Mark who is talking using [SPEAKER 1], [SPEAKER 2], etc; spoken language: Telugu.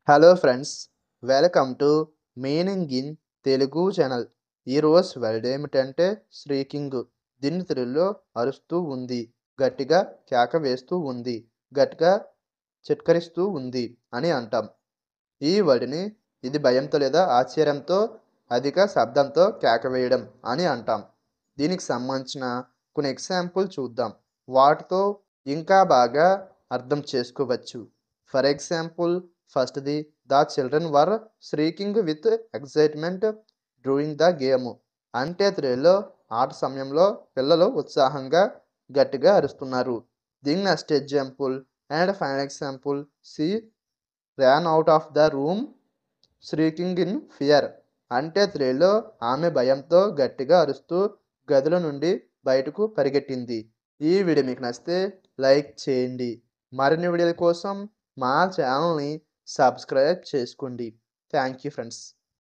[SPEAKER 1] Hello friends, welcome to meaning in Telugu channel. ఈరోజు వర్డ్ ఏమిటంటే శ్రీకింగ్. దీని తెలుగులో అరుస్తూ ఉంది, గట్టిగా కేక వేస్తూ ఉంది, గట్టిగా చిట్కరిస్తూ ఉంది అని అంటాం. ఈ వర్డ్ని ఇది భయంతో లేదా ఆశ్చర్యంతో అధిక శబ్దంతో కేక వేయడం అని అంటాం. దీనికి సంబంధించిన కొన్ని ఎగ్జాంపుల్ చూద్దాం. వాటితో ఇంకా బాగా అర్థం చేసుకోవచ్చు. ఫర్ ఎగ్జాంపుల్, ఫస్ట్‌ది, the children were shrieking with excitement during the game. అంటే తెలుగులో ఆట సమయంలో పిల్లలు ఉత్సాహంగా గట్టిగా అరుస్తున్నారు. దీని next example and final example, she ran out of the room shrieking in fear. అంటే తెలుగులో ఆమె భయంతో గట్టిగా అరుస్తూ గదిలో నుండి బయటకు పరిగెట్టింది. ఈ వీడియో మీకు నచ్చితే లైక్ చేయండి. మరిన్ని వీడియోల కోసం మా ఛానల్ని సబ్స్క్రైబ్ చేసుకోండి. Thank you friends.